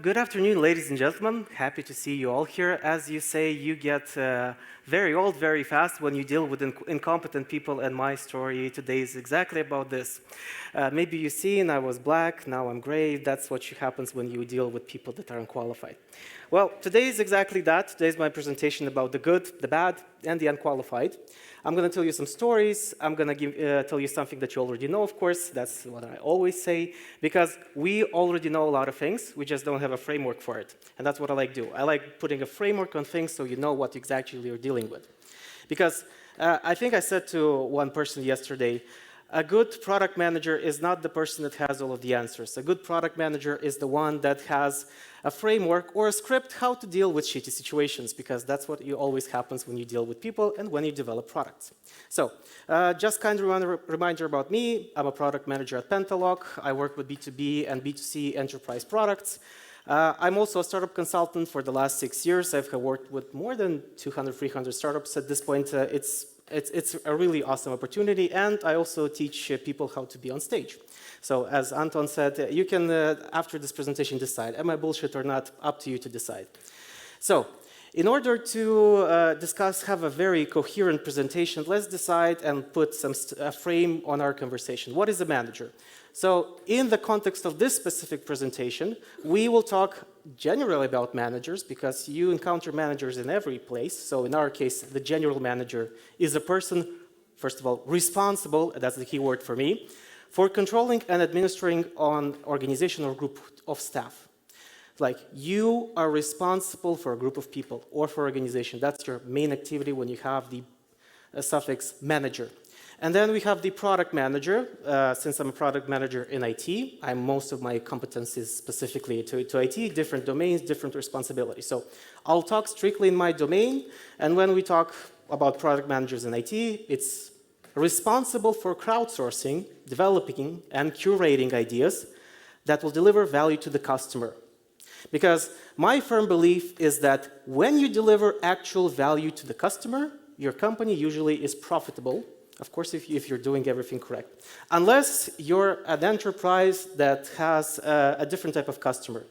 Good afternoon, ladies and gentlemen. Happy to see you all here. As you say, you get very old very fast when you deal with incompetent people, and my story today is exactly about this. Maybe you've seen I was black, now I'm gray. That's what happens when you deal with people that are unqualified. Well, today is exactly that. Today is my presentation about the good, the bad, and the unqualified. I'm going to tell you some stories. I'm going to tell you something that you already know, of course. That's what I always say, because we already know a lot of things. We just don't have a framework for it. And that's what I like to do. I like putting a framework on things so you know what exactly you're dealing with. Because I think I said to one person yesterday, a good product manager is not the person that has all of the answers. A good product manager is the one that has a framework or a script how to deal with shitty situations, because that's what always happens when you deal with people and when you develop products. So just kind of reminder about me. I'm a product manager at Pentalog. I work with B2B and B2C enterprise products. I'm also a startup consultant for the last 6 years. I've worked with more than 200, 300 startups at this point. It's a really awesome opportunity, and I also teach people how to be on stage. So as Anton said, you can, after this presentation, decide, am I bullshit or not? Up to you to decide. So in order to have a very coherent presentation, let's decide and put a frame on our conversation. What is a manager? So in the context of this specific presentation, we will talk generally about managers, because you encounter managers in every place. So in our case, the general manager is a person, first of all, responsible, that's the key word for me, for controlling and administering an organization or group of staff. Like, you are responsible for a group of people or for organization. That's your main activity when you have the suffix manager. And then we have the product manager. Since I'm a product manager in IT, most of my competencies specifically to IT, different domains, different responsibilities. So I'll talk strictly in my domain, and when we talk about product managers in IT, it's responsible for crowdsourcing, developing, and curating ideas that will deliver value to the customer. Because my firm belief is that when you deliver actual value to the customer, your company usually is profitable. Of course, if you're doing everything correct. Unless you're an enterprise that has a different type of customer.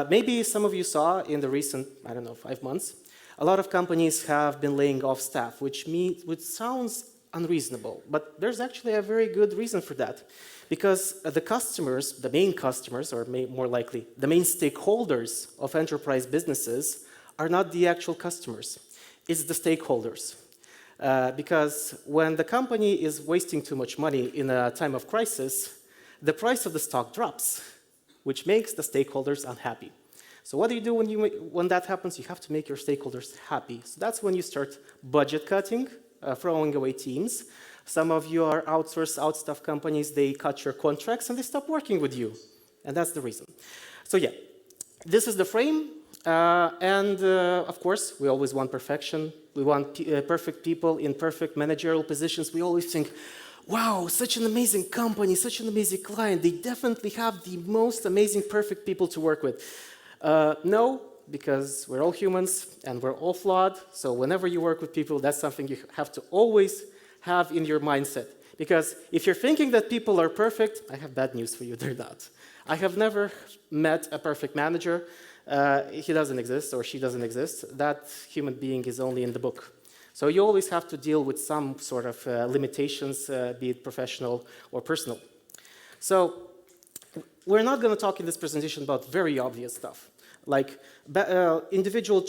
Maybe some of you saw in the recent, 5 months, a lot of companies have been laying off staff, which sounds unreasonable. But there's actually a very good reason for that. Because the customers, the main customers, or more likely, the main stakeholders of enterprise businesses are not the actual customers. It's the stakeholders. Because when the company is wasting too much money in a time of crisis, the price of the stock drops, which makes the stakeholders unhappy. So what do you do when that happens? You have to make your stakeholders happy. So that's when you start budget cutting, throwing away teams. Some of you are outstaff companies, they cut your contracts and they stop working with you. And that's the reason. So yeah, this is the frame. Of course, we always want perfection. We want perfect people in perfect managerial positions. We always think, wow, such an amazing company, such an amazing client. They definitely have the most amazing, perfect people to work with. No, because we're all humans and we're all flawed. So whenever you work with people, that's something you have to always have in your mindset. Because if you're thinking that people are perfect, I have bad news for you, they're not. I have never met a perfect manager. He doesn't exist or she doesn't exist. That human being is only in the book. So you always have to deal with some sort of limitations, be it professional or personal. So we're not going to talk in this presentation about very obvious stuff, like individual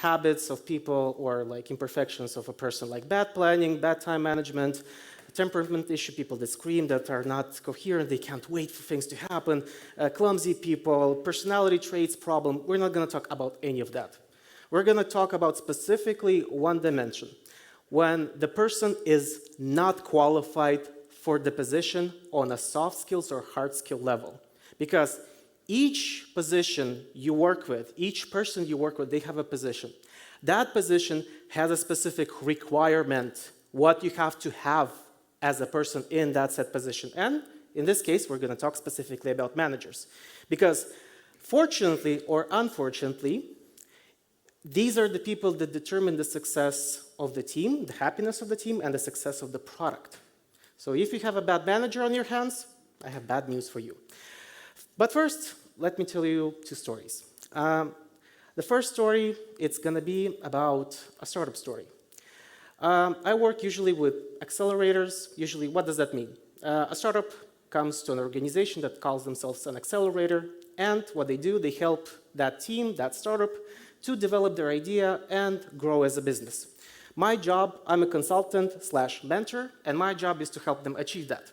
habits of people or like imperfections of a person, like bad planning, bad time management, temperament issue, people that scream, that are not coherent, they can't wait for things to happen, clumsy people, personality traits problem. We're not going to talk about any of that. We're going to talk about specifically one dimension, when the person is not qualified for the position on a soft skills or hard skill level. Because each position you work with, each person you work with, they have a position. That position has a specific requirement, what you have to have as a person in that set position. And in this case, we're going to talk specifically about managers. Because fortunately or unfortunately, these are the people that determine the success of the team, the happiness of the team, and the success of the product. So if you have a bad manager on your hands, I have bad news for you. But first, let me tell you two stories. The first story, it's going to be about a startup story. I work usually with accelerators. Usually, what does that mean? A startup comes to an organization that calls themselves an accelerator, and what they do, they help that team, that startup, to develop their idea and grow as a business. My job, I'm a consultant slash mentor, and my job is to help them achieve that.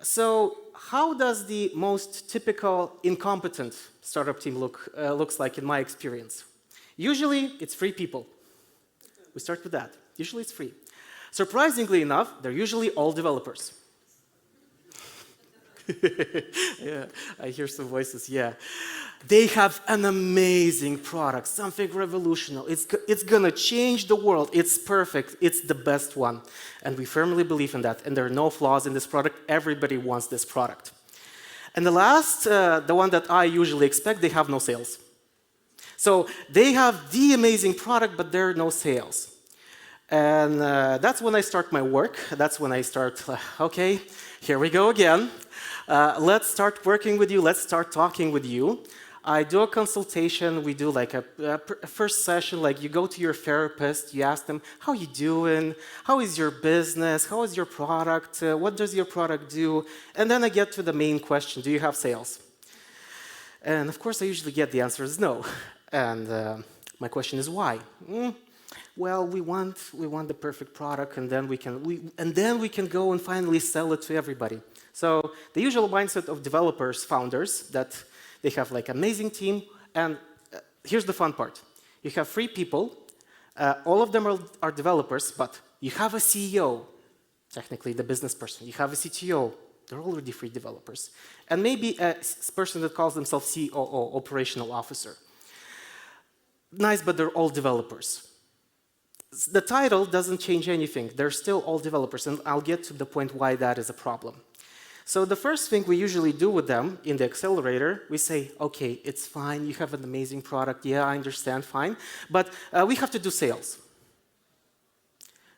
So how does the most typical incompetent startup team looks like in my experience? Usually, it's 3 people. We start with that. Usually, it's 3. Surprisingly enough, they're usually all developers. Yeah, I hear some voices, yeah. They have an amazing product, something revolutionary. It's gonna change the world. It's perfect. It's the best one. And we firmly believe in that. And there are no flaws in this product. Everybody wants this product. And the last, the one that I usually expect, they have no sales. So they have the amazing product, but there are no sales. And that's when I start my work. That's when I start, okay, here we go again. Let's start working with you. Let's start talking with you. I do a consultation. We do like a first session, like you go to your therapist, you ask them, how you doing? How is your business? How is your product? What does your product do? And then I get to the main question, do you have sales? And of course, I usually get the answer is no. And my question is why? Well, we want the perfect product, and then we can go and finally sell it to everybody. So the usual mindset of developers, founders, that they have like amazing team, and here's the fun part. You have 3 people, all of them are developers, but you have a CEO, technically the business person. You have a CTO, they're already 3 developers. And maybe a person that calls themselves COO, operational officer. Nice, but they're all developers. The title doesn't change anything. They're still all developers, and I'll get to the point why that is a problem. So the first thing we usually do with them in the accelerator, we say, okay, it's fine, you have an amazing product, yeah, I understand, fine, but we have to do sales.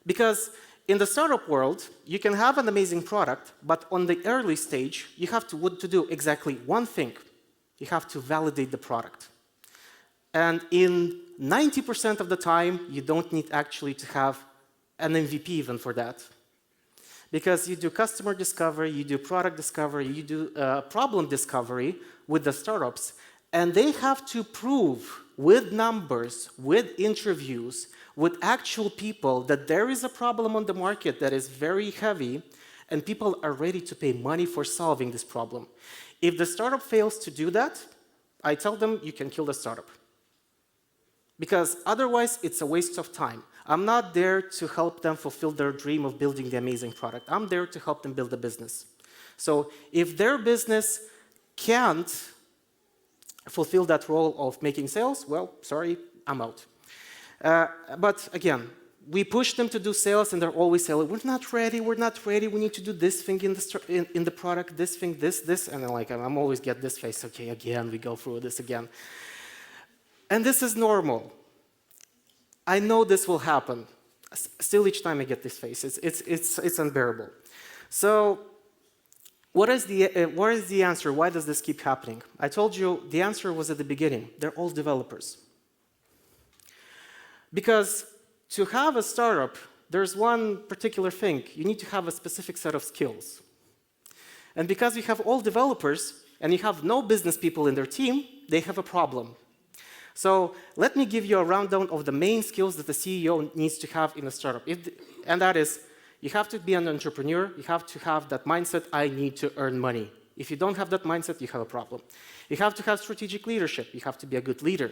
Because in the startup world, you can have an amazing product, but on the early stage, you have to do exactly one thing. You have to validate the product. And in 90% of the time, you don't need actually to have an MVP even for that. Because you do customer discovery, you do product discovery, you do problem discovery with the startups, and they have to prove with numbers, with interviews, with actual people that there is a problem on the market that is very heavy, and people are ready to pay money for solving this problem. If the startup fails to do that, I tell them you can kill the startup. Because otherwise, it's a waste of time. I'm not there to help them fulfill their dream of building the amazing product. I'm there to help them build a business. So if their business can't fulfill that role of making sales, well, sorry, I'm out. But again, we push them to do sales, and they're always saying, we're not ready, we need to do this thing in the product, this thing, this, and I'm always get this face, okay, again, we go through this again. And this is normal. I know this will happen. Still, each time I get this face, it's unbearable. So, what is the answer? Why does this keep happening? I told you the answer was at the beginning. They're all developers. Because to have a startup, there's one particular thing. You need to have a specific set of skills. And because you have all developers and you have no business people in their team, they have a problem. So let me give you a rundown of the main skills that the CEO needs to have in a startup. And that is, you have to be an entrepreneur. You have to have that mindset, I need to earn money. If you don't have that mindset, you have a problem. You have to have strategic leadership. You have to be a good leader.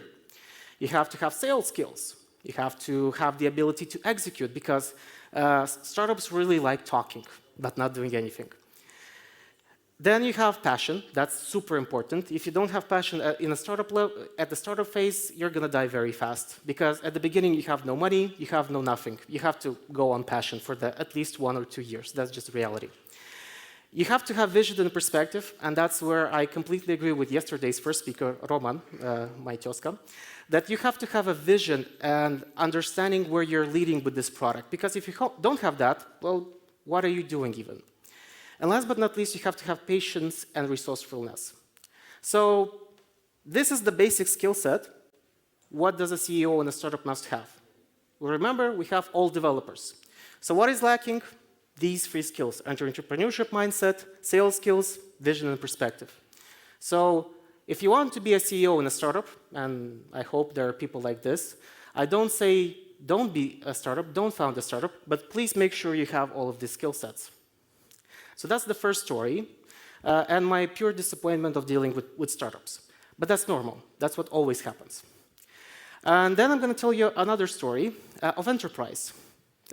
You have to have sales skills. You have to have the ability to execute, because startups really like talking, but not doing anything. Then you have passion. That's super important. If you don't have passion in a startup at the startup phase, you're going to die very fast. Because at the beginning, you have no money, you have no nothing. You have to go on passion for at least 1 or 2 years. That's just reality. You have to have vision and perspective, and that's where I completely agree with yesterday's first speaker, Roman, my tioska, that you have to have a vision and understanding where you're leading with this product. Because if you don't have that, well, what are you doing even? And last but not least, you have to have patience and resourcefulness. So this is the basic skill set. What does a CEO in a startup must have? Well, remember, we have all developers. So what is lacking? These three skills: entrepreneurship mindset, sales skills, vision, and perspective. So if you want to be a CEO in a startup, and I hope there are people like this, I don't say don't be a startup, don't found a startup, but please make sure you have all of these skill sets. So that's the first story, and my pure disappointment of dealing with startups. But that's normal. That's what always happens. And then I'm going to tell you another story of enterprise.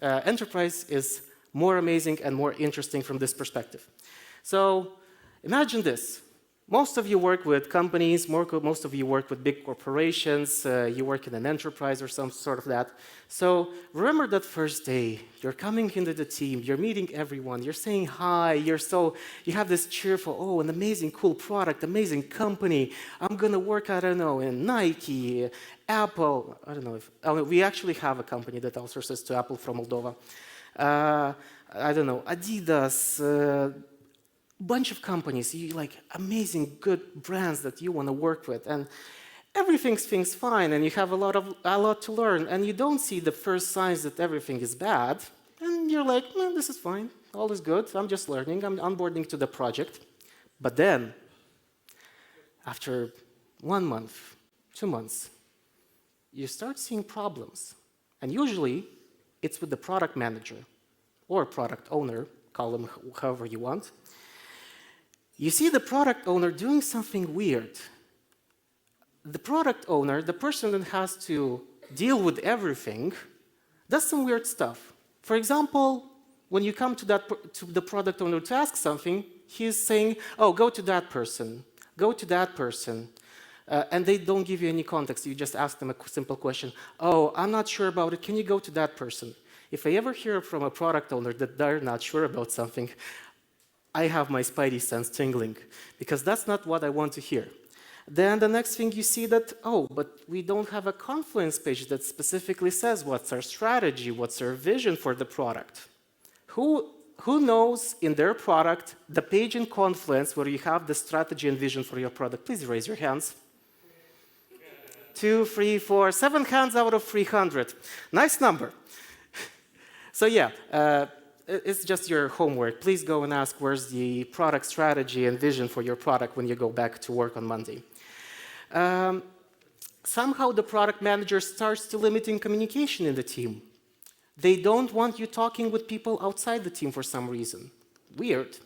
Enterprise is more amazing and more interesting from this perspective. So imagine this. Most of you work with companies, most of you work with big corporations, you work in an enterprise or some sort of that. So remember that first day, you're coming into the team, you're meeting everyone, you're saying hi, you have this cheerful, oh, an amazing, cool product, amazing company. I'm gonna work, I don't know, in Nike, Apple, I don't know if, we actually have a company that outsources to Apple from Moldova. I don't know, Adidas, bunch of companies, you like amazing, good brands that you want to work with, and everything's fine, and you have a lot to learn, and you don't see the first signs that everything is bad, and you're like, this is fine, all is good, I'm just learning, I'm onboarding to the project. But then, after 1 month, 2 months, you start seeing problems, and usually it's with the product manager or product owner, call them however you want. You see the product owner doing something weird. The product owner, the person that has to deal with everything, does some weird stuff. For example, when you come to the product owner to ask something, he's saying, oh, go to that person, go to that person. And they don't give you any context. You just ask them a simple question. Oh, I'm not sure about it. Can you go to that person? If I ever hear from a product owner that they're not sure about something, I have my spidey sense tingling, because that's not what I want to hear. Then the next thing you see that, oh, but we don't have a Confluence page that specifically says what's our strategy, what's our vision for the product. Who knows in their product the page in Confluence where you have the strategy and vision for your product? Please raise your hands. 2, 3, 4, 7 hands out of 300. Nice number. So yeah, it's just your homework. Please go and ask where's the product strategy and vision for your product when you go back to work on Monday. Somehow the product manager starts to limiting communication in the team. They don't want you talking with people outside the team for some reason. Weird.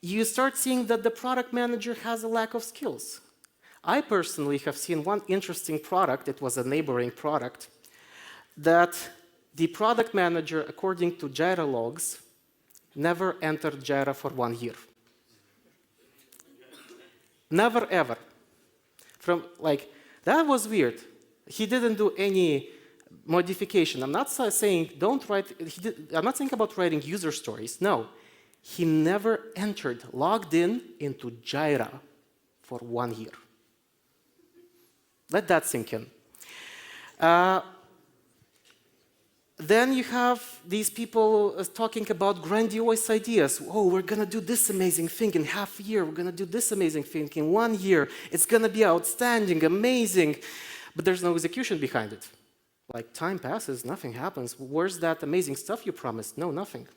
You start seeing that the product manager has a lack of skills. I personally have seen one interesting product, it was a neighboring product, that the product manager, according to Jira logs, never entered Jira for 1 year. Never, ever. That was weird. He didn't do any modification. I'm not saying don't write, I'm not saying about writing user stories. No. He never entered, logged into Jira for 1 year. Let that sink in. Then you have these people talking about grandiose ideas. Oh, we're going to do this amazing thing in half a year. We're going to do this amazing thing in 1 year. It's going to be outstanding, amazing. But there's no execution behind it. Like, time passes, nothing happens. Where's that amazing stuff you promised? No, nothing.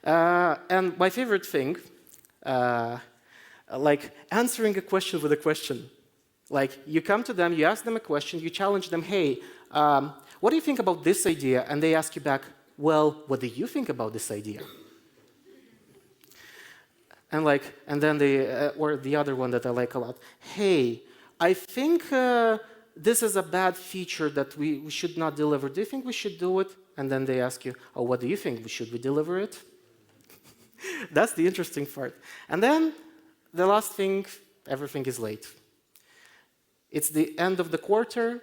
And my favorite thing, like answering a question with a question. Like, you come to them, you ask them a question, you challenge them, hey, what do you think about this idea? And they ask you back, well, what do you think about this idea? And then or the other one that I like a lot, hey, I think this is a bad feature that we should not deliver. Do you think we should do it? And then they ask you, oh, what do you think? Should we deliver it? That's the interesting part. And then the last thing, everything is late. It's the end of the quarter.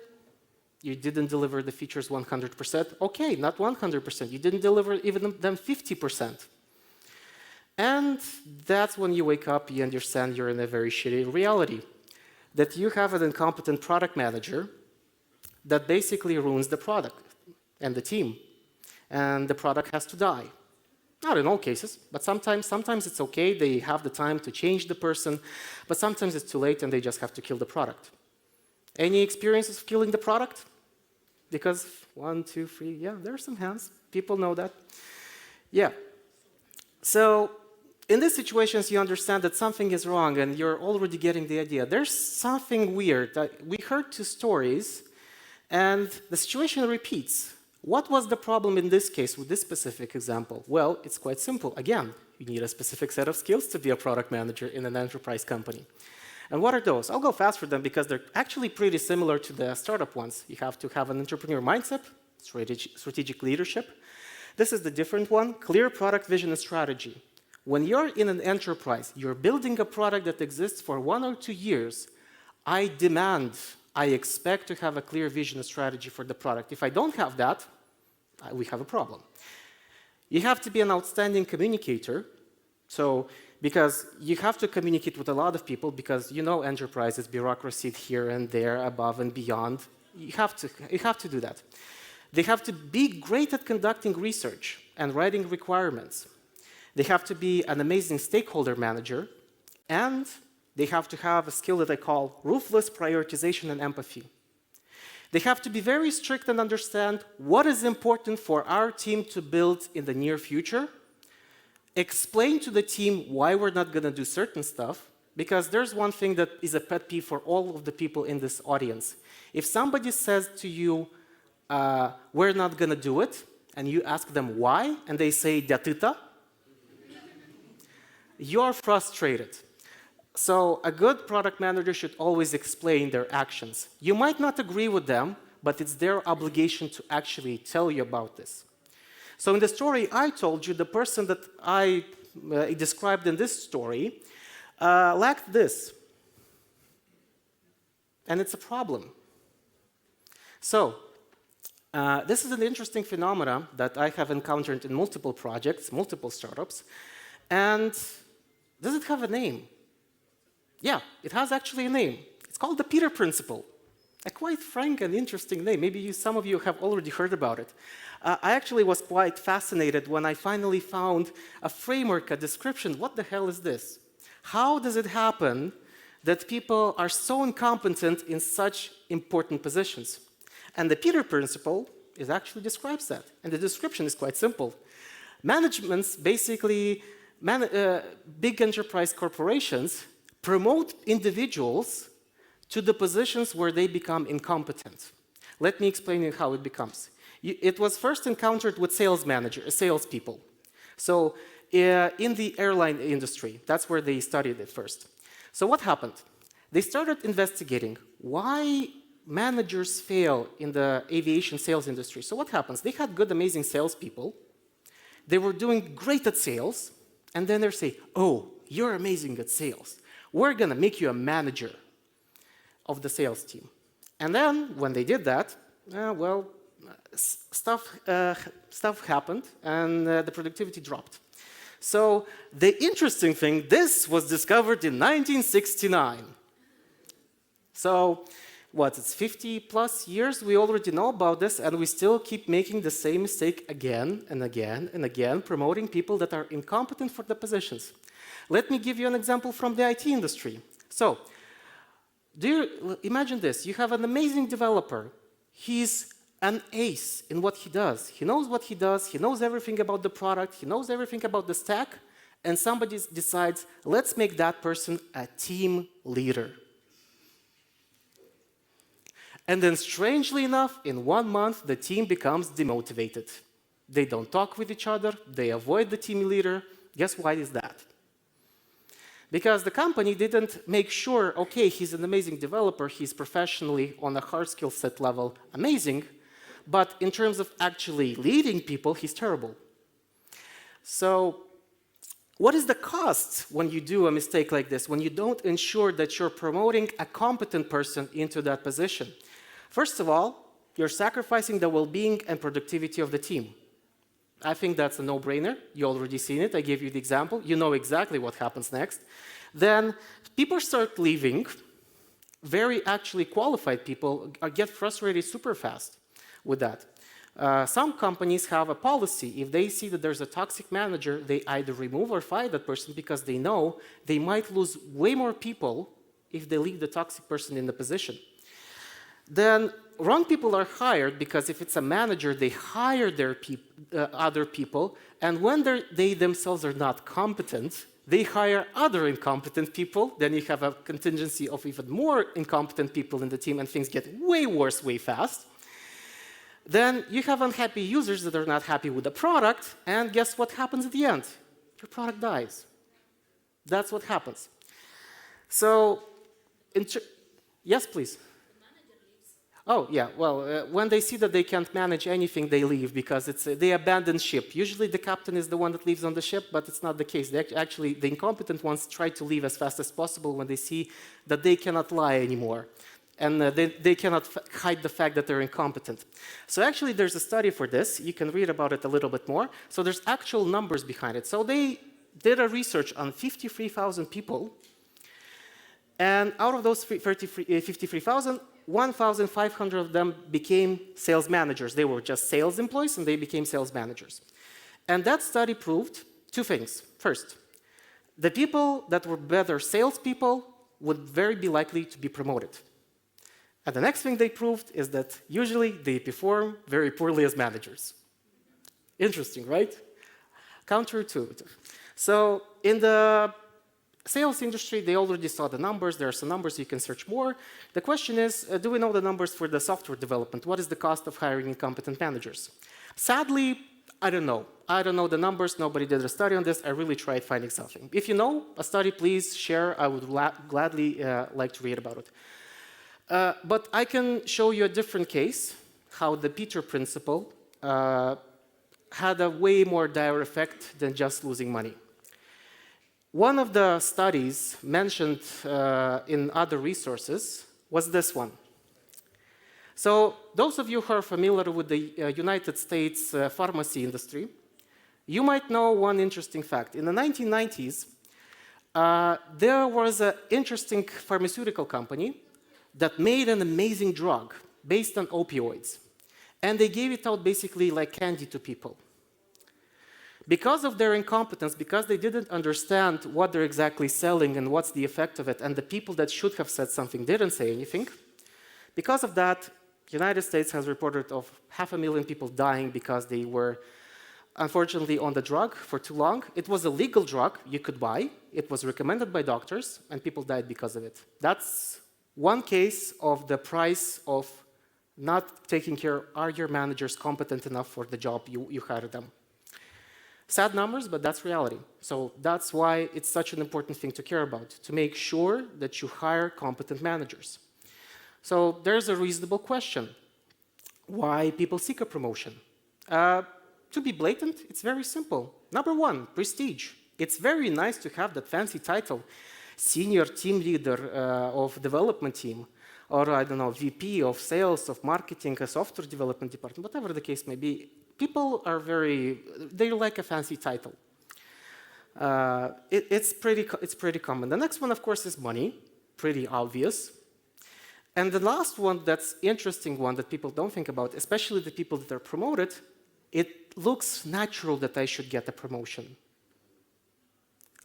You didn't deliver the features 100%. Okay, not 100%. You didn't deliver even them 50%. And that's when you wake up, you understand you're in a very shitty reality. That you have an incompetent product manager that basically ruins the product and the team. And the product has to die. Not in all cases, but sometimes it's okay. They have the time to change the person, but sometimes it's too late and they just have to kill the product. Any experiences of killing the product? Because 1, 2, 3, yeah, there are some hands. People know that. Yeah. So in these situations, you understand that something is wrong and you're already getting the idea. There's something weird. We heard 2 stories and the situation repeats. What was the problem in this case with this specific example? Well, it's quite simple. Again, you need a specific set of skills to be a product manager in an enterprise company. And what are those? I'll go fast for them because they're actually pretty similar to the startup ones. You have to have an entrepreneur mindset, strategic leadership. This is the different one, clear product vision and strategy. When you're in an enterprise, you're building a product that exists for 1 or 2 years, I expect to have a clear vision and strategy for the product. If I don't have that, we have a problem. You have to be an outstanding communicator. So, because you have to communicate with a lot of people, because you know enterprises, bureaucracy here and there, above and beyond. You have to do that. They have to be great at conducting research and writing requirements. They have to be an amazing stakeholder manager, and they have to have a skill that I call ruthless prioritization and empathy. They have to be very strict and understand what is important for our team to build in the near future, explain to the team why we're not going to do certain stuff, because there's one thing that is a pet peeve for all of the people in this audience. If somebody says to you, we're not going to do it, and you ask them why, and they say, "Дятыта," you're frustrated. So a good product manager should always explain their actions. You might not agree with them, but it's their obligation to actually tell you about this. So in the story I told you, the person that I described in this story lacked this. And it's a problem. So this is an interesting phenomenon that I have encountered in multiple projects, multiple startups. And does it have a name? Yeah, it has actually a name. It's called the Peter Principle. A quite frank and interesting name. Maybe some of you have already heard about it. I actually was quite fascinated when I finally found a framework, a description. What the hell is this? How does it happen that people are so incompetent in such important positions? And the Peter Principle actually describes that. And the description is quite simple. Managements, basically, big enterprise corporations promote individuals to the positions where they become incompetent. Let me explain you how it becomes. It was first encountered with salespeople. So in the airline industry, that's where they studied it first. So what happened? They started investigating why managers fail in the aviation sales industry. So what happens? They had good, amazing salespeople. They were doing great at sales, and then they say, "Oh, you're amazing at sales. We're going to make you a manager of the sales team." And then, when they did that, stuff happened, and the productivity dropped. So the interesting thing, this was discovered in 1969. So it's 50+ years, we already know about this, and we still keep making the same mistake again and again and again, promoting people that are incompetent for the positions. Let me give you an example from the IT industry. So, imagine this. You have an amazing developer. He's an ace in what he does. He knows what he does. He knows everything about the product. He knows everything about the stack. And somebody decides, let's make that person a team leader. And then, strangely enough, in 1 month, the team becomes demotivated. They don't talk with each other. They avoid the team leader. Guess why is that? Because the company didn't make sure, okay, he's an amazing developer, he's professionally on a hard skill set level amazing, but in terms of actually leading people, he's terrible. So what is the cost when you do a mistake like this, when you don't ensure that you're promoting a competent person into that position? First of all, you're sacrificing the well-being and productivity of the team. I think that's a no-brainer. You already seen it. I gave you the example. You know exactly what happens next. Then people start leaving. Very actually qualified people get frustrated super fast with that. Some companies have a policy. If they see that there's a toxic manager, they either remove or fire that person because they know they might lose way more people if they leave the toxic person in the position. Then wrong people are hired because if it's a manager, they hire their other people, and when they themselves are not competent, they hire other incompetent people. Then you have a contingency of even more incompetent people in the team, and things get way worse way fast. Then you have unhappy users that are not happy with the product, and guess what happens at the end? Your product dies. That's what happens. So, yes, please. Oh, yeah, well, when they see that they can't manage anything, they leave because they abandon ship. Usually the captain is the one that leaves on the ship, but it's not the case. Actually, the incompetent ones try to leave as fast as possible when they see that they cannot lie anymore. And they cannot hide the fact that they're incompetent. So actually, there's a study for this. You can read about it a little bit more. So there's actual numbers behind it. So they did a research on 53,000 people. And out of those 53,000, 1,500 of them became sales managers. They were just sales employees, and they became sales managers. And that study proved two things. First, the people that were better salespeople would very be likely to be promoted. And the next thing they proved is that usually they perform very poorly as managers. Interesting, right? Counterintuitive. So in the sales industry, they already saw the numbers. There are some numbers, you can search more. The question is, do we know the numbers for the software development? What is the cost of hiring incompetent managers? Sadly, I don't know. I don't know the numbers. Nobody did a study on this. I really tried finding something. If you know a study, please share. I would gladly like to read about it. But I can show you a different case, how the Peter principle had a way more dire effect than just losing money. One of the studies mentioned in other resources was this one. So those of you who are familiar with the United States pharmacy industry, you might know one interesting fact. In the 1990s, there was an interesting pharmaceutical company that made an amazing drug based on opioids. And they gave it out basically like candy to people. Because of their incompetence, because they didn't understand what they're exactly selling and what's the effect of it, and the people that should have said something didn't say anything, because of that, the United States has reported of 500,000 people dying because they were unfortunately on the drug for too long. It was a legal drug you could buy. It was recommended by doctors, and people died because of it. That's one case of the price of not taking care, are your managers competent enough for the job you hired them? Sad numbers, but that's reality. So that's why it's such an important thing to care about, to make sure that you hire competent managers. So there's a reasonable question. Why people seek a promotion? To be blatant, it's very simple. Number one, prestige. It's very nice to have that fancy title, senior team leader of development team, or I don't know, VP of sales, of marketing, a software development department, whatever the case may be. People are they like a fancy title. It's pretty common. The next one, of course, is money, pretty obvious. And the last one, that's interesting one that people don't think about, especially the people that are promoted, it looks natural that I should get a promotion.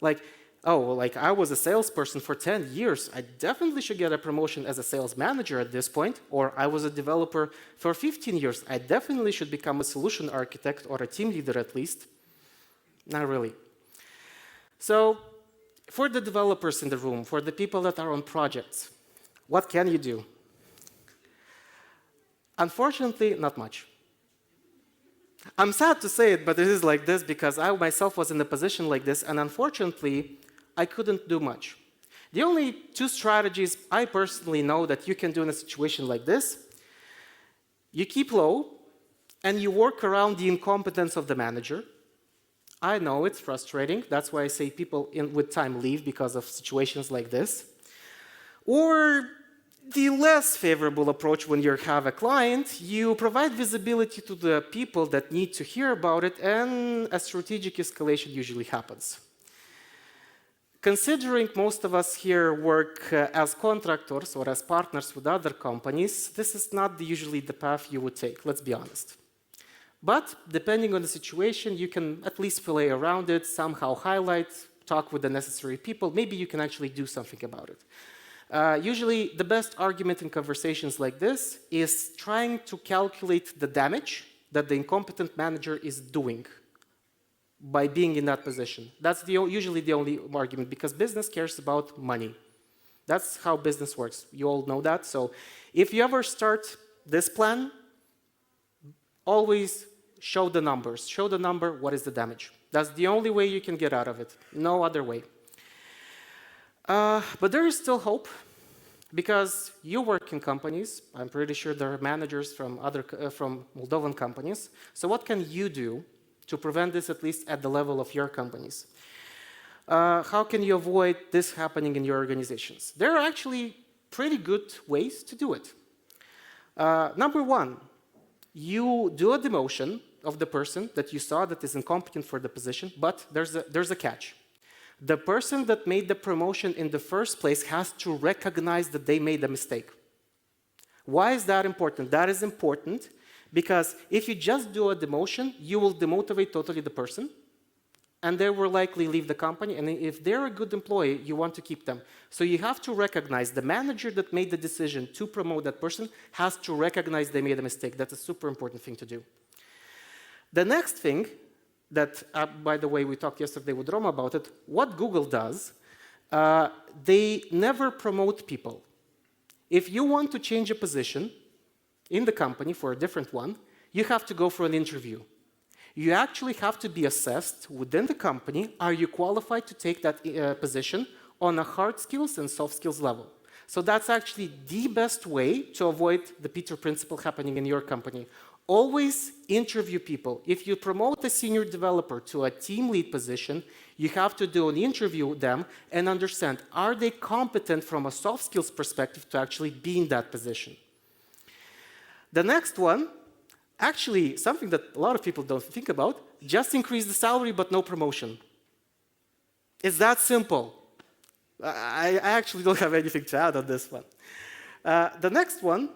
Like, oh, well, like I was a salesperson for 10 years, I definitely should get a promotion as a sales manager at this point, or I was a developer for 15 years, I definitely should become a solution architect or a team leader at least. Not really. So, for the developers in the room, for the people that are on projects, what can you do? Unfortunately, not much. I'm sad to say it, but it is like this because I myself was in a position like this, and unfortunately, I couldn't do much. The only two strategies I personally know that you can do in a situation like this, you keep low, and you work around the incompetence of the manager. I know it's frustrating. That's why I say people with time leave because of situations like this. Or the less favorable approach when you have a client, you provide visibility to the people that need to hear about it, and a strategic escalation usually happens. Considering most of us here work as contractors or as partners with other companies, this is not usually the path you would take, let's be honest. But depending on the situation, you can at least play around it, somehow highlight, talk with the necessary people. Maybe you can actually do something about it. Usually, the best argument in conversations like this is trying to calculate the damage that the incompetent manager is doing by being in that position. That's usually the only argument, because business cares about money. That's how business works. You all know that. So if you ever start this plan, always show the numbers. Show the number, what is the damage. That's the only way you can get out of it. No other way. But there is still hope, because you work in companies. I'm pretty sure there are managers from Moldovan companies. So what can you do to prevent this, at least at the level of your companies? How can you avoid this happening in your organizations? There are actually pretty good ways to do it. Number one, you do a demotion of the person that you saw that is incompetent for the position, but there's a catch. The person that made the promotion in the first place has to recognize that they made a mistake. Why is that important? That is important because if you just do a demotion, you will demotivate totally the person, and they will likely leave the company. And if they're a good employee, you want to keep them. So you have to recognize the manager that made the decision to promote that person has to recognize they made a mistake. That's a super important thing to do. The next thing that, by the way, we talked yesterday with Roma about it, what Google does, they never promote people. If you want to change a position in the company for a different one, you have to go for an interview. You actually have to be assessed within the company. Are you qualified to take that position on a hard skills and soft skills level? So that's actually the best way to avoid the Peter principle happening in your company. Always interview people. If you promote a senior developer to a team lead position, you have to do an interview with them and understand, are they competent from a soft skills perspective to actually be in that position? The next one, actually, something that a lot of people don't think about, just increase the salary but no promotion. It's that simple. I actually don't have anything to add on this one. The next one,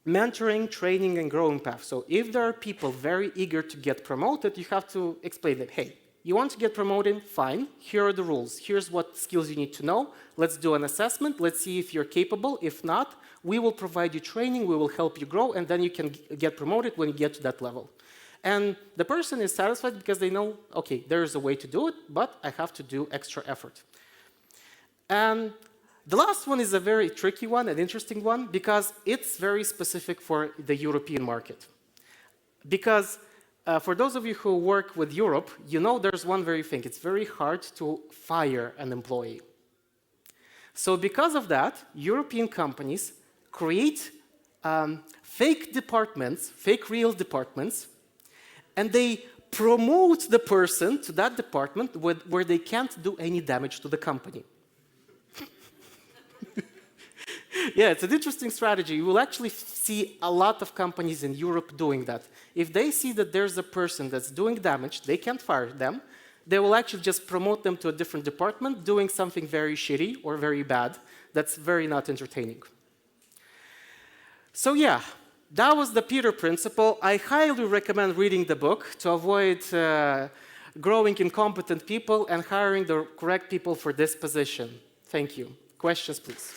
mentoring, training, and growing path. So if there are people very eager to get promoted, you have to explain that, hey, you want to get promoted? Fine. Here are the rules. Here's what skills you need to know. Let's do an assessment. Let's see if you're capable. If not, we will provide you training. We will help you grow, and then you can get promoted when you get to that level. And the person is satisfied because they know, okay, there is a way to do it, but I have to do extra effort. And the last one is a very tricky one, an interesting one, because it's very specific for the European market. Because for those of you who work with Europe, you know there's one very thing. It's very hard to fire an employee. So because of that, European companies create fake departments, fake real departments, and they promote the person to that department where they can't do any damage to the company. Yeah, it's an interesting strategy. You will actually see a lot of companies in Europe doing that. If they see that there's a person that's doing damage, they can't fire them. They will actually just promote them to a different department, doing something very shitty or very bad that's very not entertaining. So yeah, that was the Peter Principle. I highly recommend reading the book to avoid growing incompetent people and hiring the correct people for this position. Thank you. Questions, please.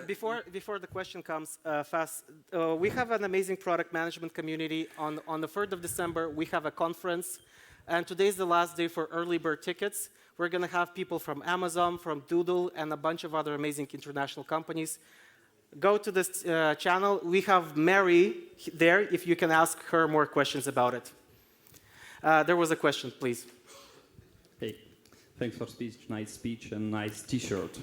Before the question comes, we have an amazing product management community. On the 3rd of December, we have a conference, and today is the last day for early bird tickets. We're going to have people from Amazon, from Doodle, and a bunch of other amazing international companies. Go to this channel. We have Mary there, if you can ask her more questions about it. There was a question, please. Hey, thanks for nice speech and nice T-shirt.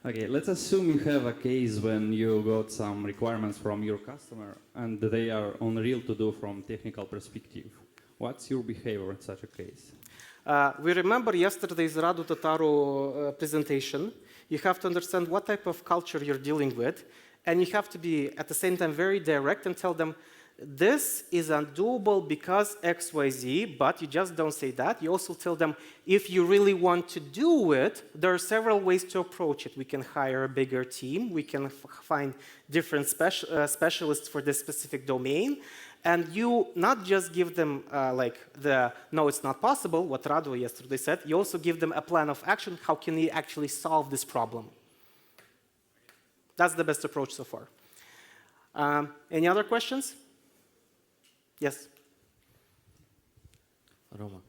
Okay, let's assume you have a case when you got some requirements from your customer and they are unreal to do from technical perspective. What's your behavior in such a case? We remember yesterday's Radu Tataru presentation. You have to understand what type of culture you're dealing with, and you have to be, at the same time, very direct and tell them, this is undoable because XYZ, but you just don't say that. You also tell them, if you really want to do it, there are several ways to approach it. We can hire a bigger team. We can find different specialists for this specific domain. And you not just give them no, it's not possible, what Radu yesterday said. You also give them a plan of action. How can you actually solve this problem? That's the best approach so far. Any other questions? Yes. Рома,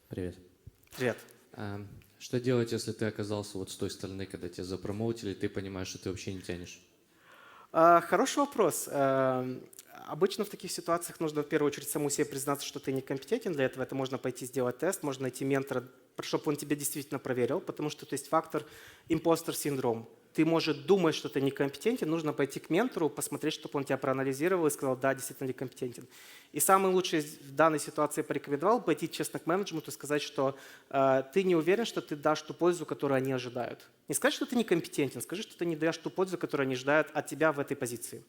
привет. Привет. Что делать, если ты оказался вот с той стороны, когда тебя запромоутили, ты понимаешь, что ты вообще не тянешь? Хороший вопрос. Обычно в таких ситуациях нужно в первую очередь саму себе признаться, что ты некомпетентен для этого. Это можно пойти сделать тест, можно найти ментора, чтобы он тебя действительно проверил, потому что есть фактор импостер-синдром. Ты, может, думаешь, что ты некомпетентен, нужно пойти к ментору, посмотреть, чтобы он тебя проанализировал и сказал, да, действительно некомпетентен. И самый лучший в данной ситуации порекомендовал пойти честно к менеджменту и сказать, что ты не уверен, что ты дашь ту пользу, которую они ожидают. Не сказать, что ты некомпетентен, скажи, что ты не даешь ту пользу, которую они ожидают от тебя в этой позиции.